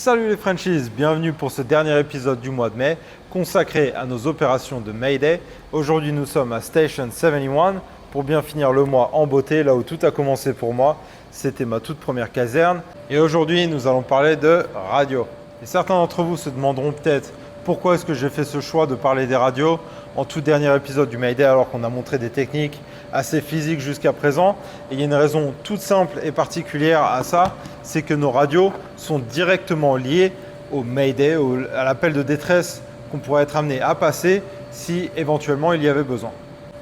Salut les Frenchies, bienvenue pour ce dernier épisode du mois de mai consacré à nos opérations de Mayday. Aujourd'hui nous sommes à Station 71 pour bien finir le mois en beauté, là où tout a commencé pour moi. C'était ma toute première caserne et aujourd'hui nous allons parler de radio. Et certains d'entre vous se demanderont peut-être pourquoi est-ce que j'ai fait ce choix de parler des radios en tout dernier épisode du Mayday alors qu'on a montré des techniques assez physiques jusqu'à présent. Et il y a une raison toute simple et particulière à ça, c'est que nos radios sont directement liées au Mayday, à l'appel de détresse qu'on pourrait être amené à passer si éventuellement il y avait besoin.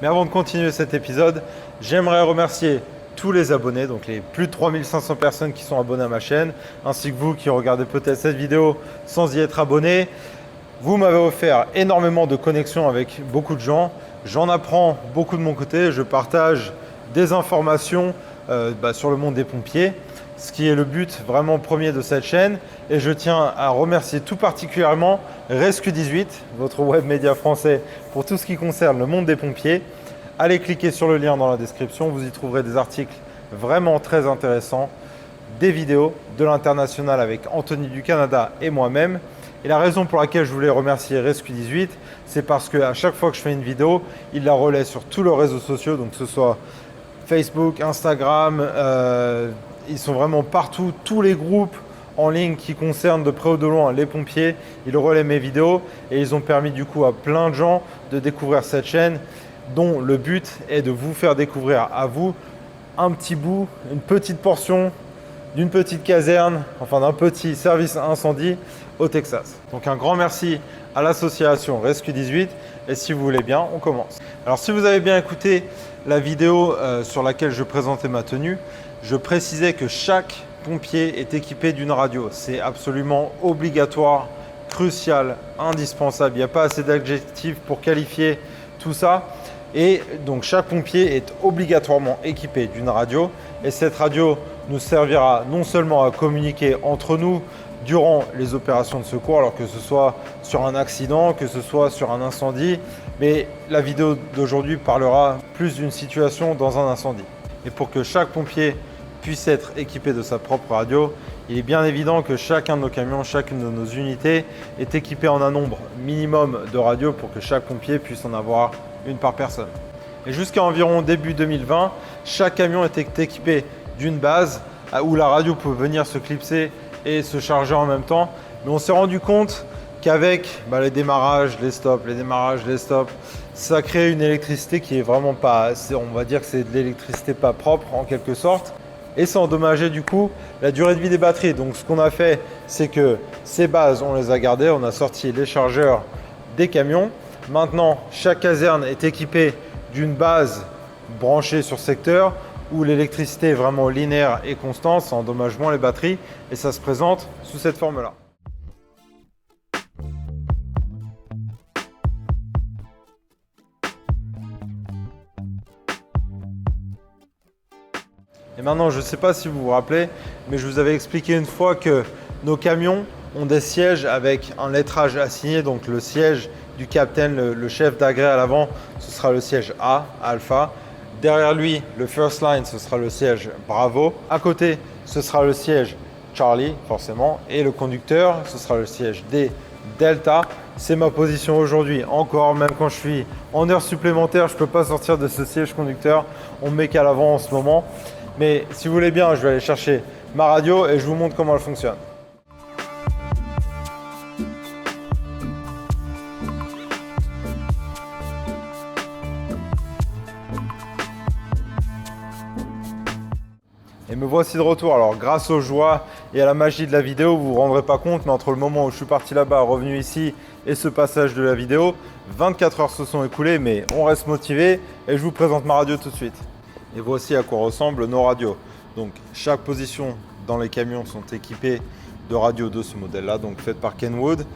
Mais avant de continuer cet épisode, j'aimerais remercier tous les abonnés, donc les plus de 3500 personnes qui sont abonnées à ma chaîne, ainsi que vous qui regardez peut-être cette vidéo sans y être abonné. Vous m'avez offert énormément de connexions avec beaucoup de gens. J'en apprends beaucoup de mon côté. Je partage des informations sur le monde des pompiers, ce qui est le but vraiment premier de cette chaîne. Et je tiens à remercier tout particulièrement Rescue 18, votre web média français pour tout ce qui concerne le monde des pompiers. Allez cliquer sur le lien dans la description. Vous y trouverez des articles vraiment très intéressants, des vidéos de l'international avec Anthony du Canada et moi-même. Et la raison pour laquelle je voulais remercier Rescue 18, c'est parce qu'à chaque fois que je fais une vidéo, il la relaie sur tous leurs réseaux sociaux, donc que ce soit Facebook, Instagram, ils sont vraiment partout, tous les groupes en ligne qui concernent de près ou de loin les pompiers, ils relaient mes vidéos et ils ont permis du coup à plein de gens de découvrir cette chaîne dont le but est de vous faire découvrir à vous un petit bout, une petite portion d'une petite caserne, enfin d'un petit service incendie au Texas. Donc un grand merci à l'association Rescue 18 et si vous voulez bien, on commence. Alors si vous avez bien écouté la vidéo sur laquelle je présentais ma tenue, je précisais que chaque pompier est équipé d'une radio. C'est absolument obligatoire, crucial, indispensable. Il n'y a pas assez d'adjectifs pour qualifier tout ça. Et donc chaque pompier est obligatoirement équipé d'une radio et cette radio nous servira non seulement à communiquer entre nous durant les opérations de secours, alors que ce soit sur un accident, que ce soit sur un incendie, mais la vidéo d'aujourd'hui parlera plus d'une situation dans un incendie. Et pour que chaque pompier puisse être équipé de sa propre radio, il est bien évident que chacun de nos camions, chacune de nos unités est équipé en un nombre minimum de radios pour que chaque pompier puisse en avoir une par personne. Et jusqu'à environ début 2020, chaque camion était équipé d'une base où la radio pouvait venir se clipser et se charger en même temps. Mais on s'est rendu compte qu'avec les démarrages, les stops, ça crée une électricité qui est vraiment pas, on va dire que c'est de l'électricité pas propre en quelque sorte. Et ça endommageait du coup la durée de vie des batteries. Donc ce qu'on a fait, c'est que ces bases, on les a gardées, on a sorti les chargeurs des camions. Maintenant, chaque caserne est équipée d'une base branchée sur secteur où l'électricité est vraiment linéaire et constante, ça endommage moins les batteries et ça se présente sous cette forme-là. Et maintenant, je ne sais pas si vous vous rappelez, mais je vous avais expliqué une fois que nos camions ont des sièges avec un lettrage assigné, donc le siège du capitaine, le chef d'agré à l'avant, ce sera le siège A, Alpha. Derrière lui, le first line, ce sera le siège Bravo. À côté, ce sera le siège Charlie, forcément. Et le conducteur, ce sera le siège D, Delta. C'est ma position aujourd'hui. Encore, même quand je suis en heure supplémentaire, je ne peux pas sortir de ce siège conducteur. On me met qu'à l'avant en ce moment. Mais si vous voulez bien, je vais aller chercher ma radio et je vous montre comment elle fonctionne. Et me voici de retour. Alors grâce aux joies et à la magie de la vidéo, vous ne vous rendrez pas compte, mais entre le moment où je suis parti là-bas, revenu ici et ce passage de la vidéo, 24 heures se sont écoulées, mais on reste motivé et je vous présente ma radio tout de suite. Et voici à quoi ressemblent nos radios. Donc chaque position dans les camions sont équipées de radios de ce modèle-là, donc faites par Kenwood.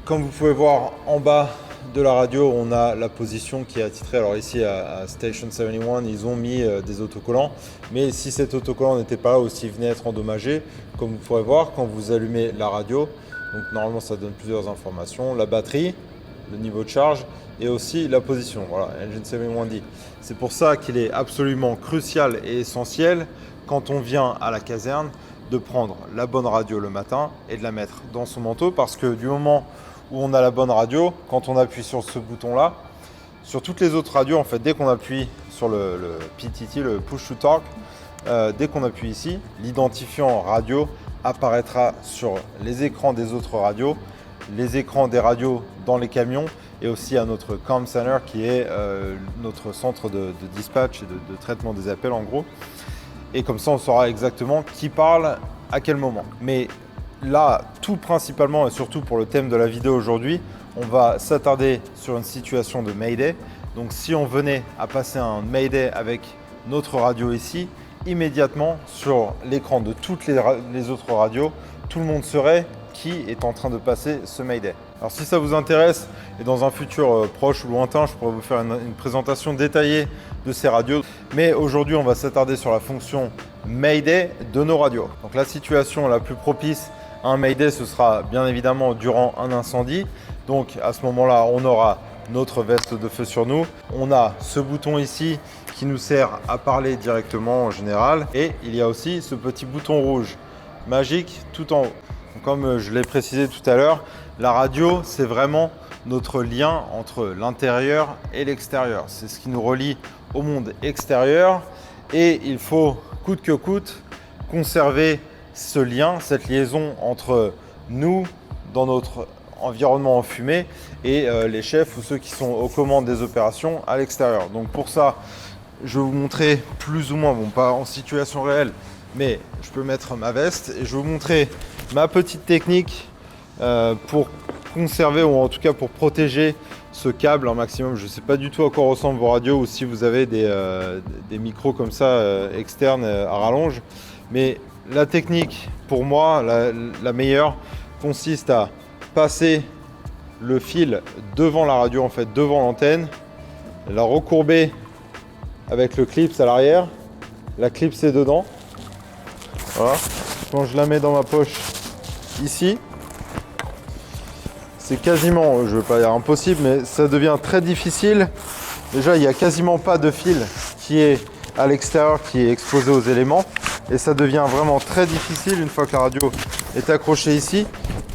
Comme vous pouvez voir en bas de la radio, on a la position qui est attitrée. Alors ici à Station 71, ils ont mis des autocollants. Mais si cet autocollant n'était pas là ou s'il venait être endommagé, comme vous pourrez voir quand vous allumez la radio, donc normalement ça donne plusieurs informations, la batterie, le niveau de charge et aussi la position. Voilà, Engine 71D. C'est pour ça qu'il est absolument crucial et essentiel quand on vient à la caserne de prendre la bonne radio le matin et de la mettre dans son manteau, parce que du moment où on a la bonne radio, quand on appuie sur ce bouton-là, sur toutes les autres radios, en fait, dès qu'on appuie sur le PTT, le Push to Talk, dès qu'on appuie ici, l'identifiant radio apparaîtra sur les écrans des autres radios, les écrans des radios dans les camions et aussi à notre comm center qui est notre centre de dispatch et de traitement des appels en gros. Et comme ça, on saura exactement qui parle à quel moment. Mais là, tout principalement et surtout pour le thème de la vidéo aujourd'hui, on va s'attarder sur une situation de Mayday. Donc si on venait à passer un Mayday avec notre radio ici, immédiatement sur l'écran de toutes les autres radios, tout le monde saurait qui est en train de passer ce Mayday. Alors si ça vous intéresse et dans un futur proche ou lointain, je pourrais vous faire une présentation détaillée de ces radios. Mais aujourd'hui, on va s'attarder sur la fonction Mayday de nos radios. Donc la situation la plus propice à un Mayday, ce sera bien évidemment durant un incendie. Donc à ce moment-là, on aura notre veste de feu sur nous. On a ce bouton ici qui nous sert à parler directement en général. Et il y a aussi ce petit bouton rouge magique tout en haut. Donc, comme je l'ai précisé tout à l'heure, la radio, c'est vraiment notre lien entre l'intérieur et l'extérieur. C'est ce qui nous relie au monde extérieur et il faut coûte que coûte conserver ce lien, cette liaison entre nous dans notre environnement enfumé et les chefs ou ceux qui sont aux commandes des opérations à l'extérieur. Donc pour ça, je vais vous montrer plus ou moins, bon pas en situation réelle, mais je peux mettre ma veste et je vais vous montrer ma petite technique pour conserver ou en tout cas pour protéger ce câble un maximum. Je ne sais pas du tout à quoi ressemblent vos radios ou si vous avez des micros comme ça externes à rallonge, mais la technique pour moi, la meilleure, consiste à passer le fil devant la radio, en fait devant l'antenne, la recourber avec le clips à l'arrière, la clipser dedans. Voilà. Quand je la mets dans ma poche ici, c'est quasiment, je ne veux pas dire impossible, mais ça devient très difficile. Déjà, il n'y a quasiment pas de fil qui est à l'extérieur, qui est exposé aux éléments. Et ça devient vraiment très difficile, une fois que la radio est accrochée ici,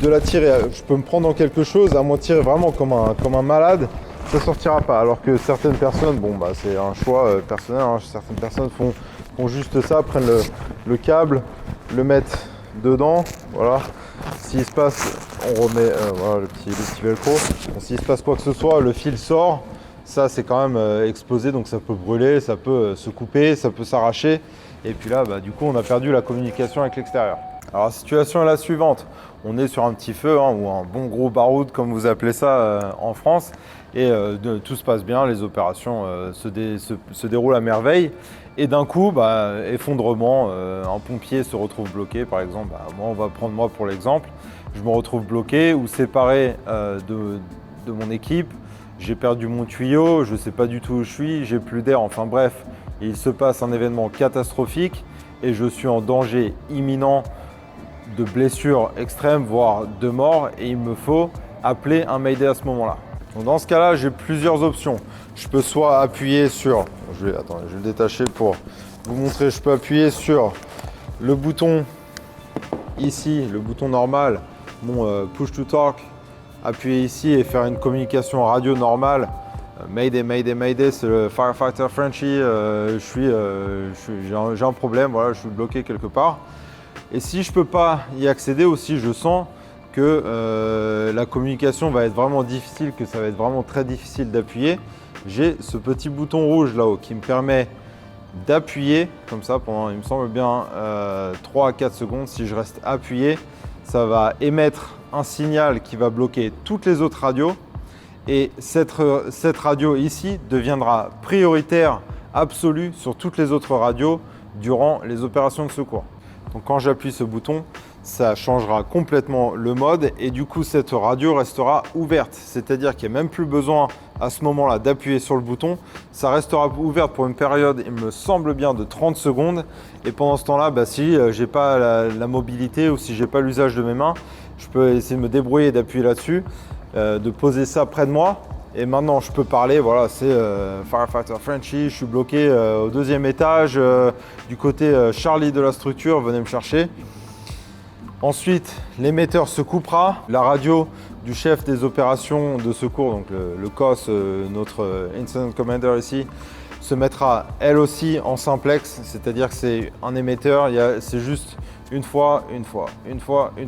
de la tirer. Je peux me prendre dans quelque chose, à m'en tirer vraiment comme un malade, ça ne sortira pas. Alors que certaines personnes, bon bah c'est un choix personnel, hein. Certaines personnes font juste ça, prennent le câble, le mettent dedans, voilà. S'il se passe, on remet voilà, le petit velcro. Bon, s'il se passe quoi que ce soit, le fil sort. Ça, c'est quand même explosé, donc ça peut brûler, ça peut se couper, ça peut s'arracher. Et puis là, bah, du coup, on a perdu la communication avec l'extérieur. Alors, la situation est la suivante. On est sur un petit feu, hein, ou un bon gros baroud, comme vous appelez ça en France. Et tout se passe bien, les opérations se déroulent à merveille. Et d'un coup, bah, effondrement, un pompier se retrouve bloqué, par exemple. Bah, moi, on va prendre moi pour l'exemple. Je me retrouve bloqué ou séparé de mon équipe. J'ai perdu mon tuyau, je ne sais pas du tout où je suis, j'ai plus d'air, enfin bref, il se passe un événement catastrophique et je suis en danger imminent de blessures extrêmes, voire de mort, et il me faut appeler un Mayday à ce moment-là. Donc dans ce cas-là, j'ai plusieurs options. Je peux soit appuyer sur, je vais le détacher pour vous montrer, je peux appuyer sur le bouton ici, le bouton normal, mon push to talk, appuyer ici et faire une communication radio normale. Mayday, Mayday, Mayday, c'est le Firefighter Frenchy, j'ai un problème, voilà, je suis bloqué quelque part. Et si je ne peux pas y accéder, ou si je sens que la communication va être vraiment difficile, que ça va être vraiment très difficile d'appuyer, j'ai ce petit bouton rouge là-haut qui me permet d'appuyer comme ça pendant, il me semble bien, 3 à 4 secondes. Si je reste appuyé, ça va émettre un signal qui va bloquer toutes les autres radios et cette radio ici deviendra prioritaire absolue sur toutes les autres radios durant les opérations de secours. Donc quand j'appuie ce bouton, ça changera complètement le mode et du coup cette radio restera ouverte, c'est-à-dire qu'il n'y a même plus besoin à ce moment-là d'appuyer sur le bouton. Ça restera ouverte pour une période, il me semble bien, de 30 secondes et pendant ce temps-là, bah, si je n'ai pas la mobilité ou si je n'ai pas l'usage de mes mains, je peux essayer de me débrouiller, d'appuyer là-dessus, de poser ça près de moi. Et maintenant, je peux parler, voilà, c'est Firefighter Frenchy, je suis bloqué au 2e étage, du côté Charlie de la structure, venez me chercher. Ensuite, l'émetteur se coupera. La radio du chef des opérations de secours, donc le COS, notre Incident Commander ici, se mettra elle aussi en simplex, c'est-à-dire que c'est un émetteur, c'est juste une fois.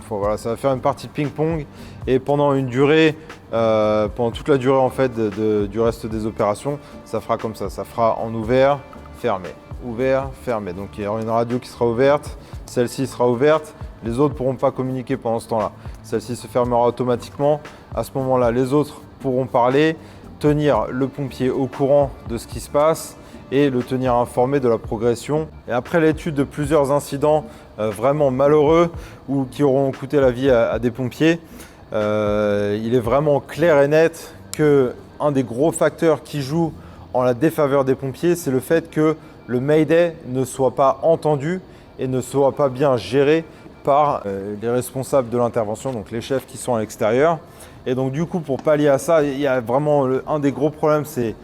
Voilà, ça va faire une partie ping-pong et pendant une durée, pendant toute la durée en fait du reste des opérations, ça fera comme ça fera en ouvert, fermé, ouvert, fermé. Donc il y aura une radio qui sera ouverte, celle-ci sera ouverte, les autres ne pourront pas communiquer pendant ce temps-là. Celle-ci se fermera automatiquement. À ce moment-là, les autres pourront parler, tenir le pompier au courant de ce qui se passe et le tenir informé de la progression. Et après l'étude de plusieurs incidents vraiment malheureux ou qui auront coûté la vie à des pompiers, il est vraiment clair et net qu'un des gros facteurs qui joue en la défaveur des pompiers, c'est le fait que le Mayday ne soit pas entendu et ne soit pas bien géré par les responsables de l'intervention, donc les chefs qui sont à l'extérieur. Et donc du coup, pour pallier à ça, il y a vraiment un des gros problèmes, c'est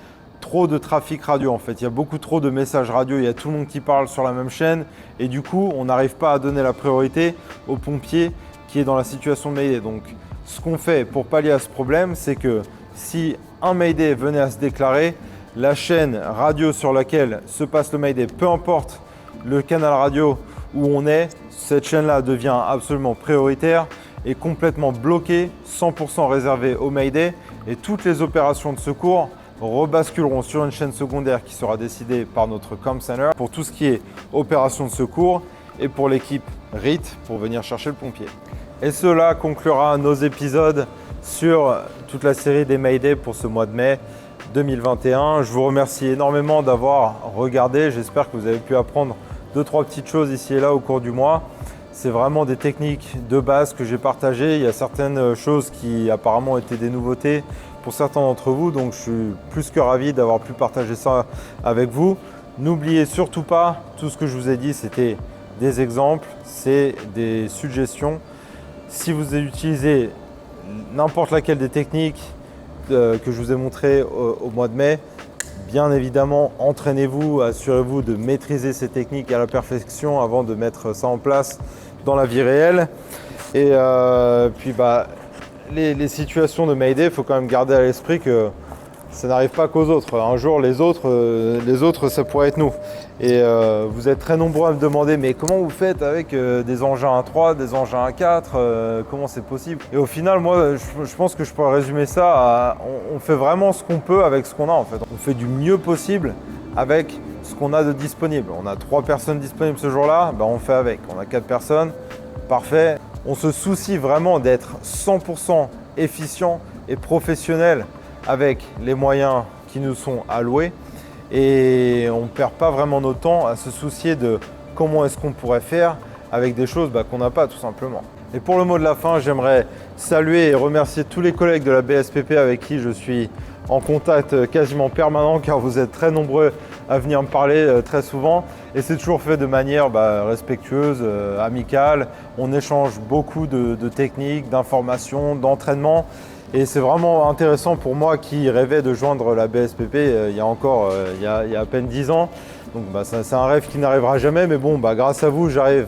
trop de trafic radio en fait. Il y a beaucoup trop de messages radio, il y a tout le monde qui parle sur la même chaîne et du coup, on n'arrive pas à donner la priorité aux pompiers qui est dans la situation de Mayday. Donc ce qu'on fait pour pallier à ce problème, c'est que si un Mayday venait à se déclarer, la chaîne radio sur laquelle se passe le Mayday, peu importe le canal radio où on est, cette chaîne-là devient absolument prioritaire et complètement bloquée, 100% réservée au Mayday et toutes les opérations de secours rebasculeront sur une chaîne secondaire qui sera décidée par notre Com Center pour tout ce qui est opération de secours et pour l'équipe RIT pour venir chercher le pompier. Et cela conclura nos épisodes sur toute la série des Mayday pour ce mois de mai 2021. Je vous remercie énormément d'avoir regardé. J'espère que vous avez pu apprendre 2-3 petites choses ici et là au cours du mois. C'est vraiment des techniques de base que j'ai partagées. Il y a certaines choses qui apparemment étaient des nouveautés pour certains d'entre vous, donc je suis plus que ravi d'avoir pu partager ça avec vous. N'oubliez surtout pas, tout ce que je vous ai dit, c'était des exemples, c'est des suggestions. Si vous utilisez n'importe laquelle des techniques que je vous ai montrées au mois de mai, bien évidemment, entraînez-vous, assurez-vous de maîtriser ces techniques à la perfection avant de mettre ça en place dans la vie réelle. Et puis, les situations de Mayday, il faut quand même garder à l'esprit que ça n'arrive pas qu'aux autres. Un jour, les autres, ça pourrait être nous. Et vous êtes très nombreux à me demander, mais comment vous faites avec des engins 1.3, des engins 1.4, comment c'est possible? Et au final, moi, je pense que je pourrais résumer ça à on fait vraiment ce qu'on peut avec ce qu'on a en fait. On fait du mieux possible avec ce qu'on a de disponible. On a 3 personnes disponibles ce jour-là, on fait avec. On a 4 personnes, parfait. On se soucie vraiment d'être 100% efficient et professionnel avec les moyens qui nous sont alloués et on ne perd pas vraiment notre temps à se soucier de comment est-ce qu'on pourrait faire avec des choses qu'on n'a pas tout simplement. Et pour le mot de la fin, j'aimerais saluer et remercier tous les collègues de la BSPP avec qui je suis en contact quasiment permanent car vous êtes très nombreux à venir me parler très souvent et c'est toujours fait de manière respectueuse, amicale. On échange beaucoup de techniques, d'informations, d'entraînement et c'est vraiment intéressant pour moi qui rêvais de joindre la BSPP il y a à peine 10 ans. Donc c'est un rêve qui n'arrivera jamais mais bon, grâce à vous, j'arrive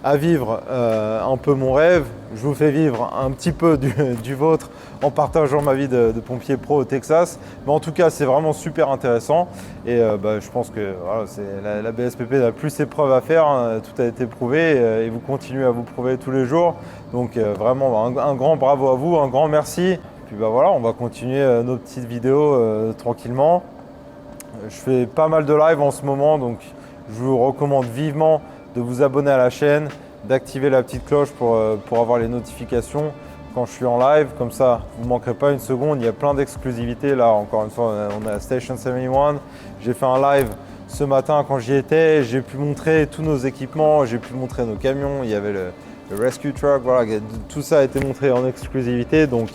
à vivre un peu mon rêve. Je vous fais vivre un petit peu du vôtre en partageant ma vie de pompier pro au Texas. Mais en tout cas, c'est vraiment super intéressant. Et je pense que voilà, la BSPP n'a plus ses preuves à faire. Hein. Tout a été prouvé et vous continuez à vous prouver tous les jours. Donc vraiment un grand bravo à vous, un grand merci. Puis voilà, on va continuer nos petites vidéos tranquillement. Je fais pas mal de live en ce moment, donc je vous recommande vivement de vous abonner à la chaîne, d'activer la petite cloche pour avoir les notifications quand je suis en live. Comme ça, vous ne manquerez pas une seconde. Il y a plein d'exclusivités. Là, encore une fois, on est à Station 71. J'ai fait un live ce matin quand j'y étais. J'ai pu montrer tous nos équipements. J'ai pu montrer nos camions. Il y avait le rescue truck. Voilà, tout ça a été montré en exclusivité. Donc,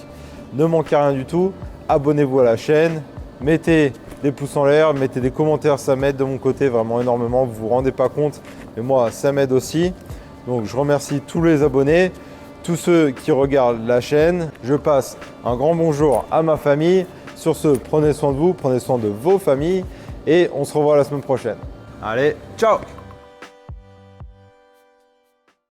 ne manquez rien du tout. Abonnez-vous à la chaîne. Mettez des pouces en l'air, mettez des commentaires, ça m'aide de mon côté vraiment énormément, vous vous rendez pas compte, mais moi ça m'aide aussi. Donc je remercie tous les abonnés, tous ceux qui regardent la chaîne. Je passe un grand bonjour à ma famille. Sur ce, prenez soin de vous, prenez soin de vos familles et on se revoit la semaine prochaine. Allez, ciao!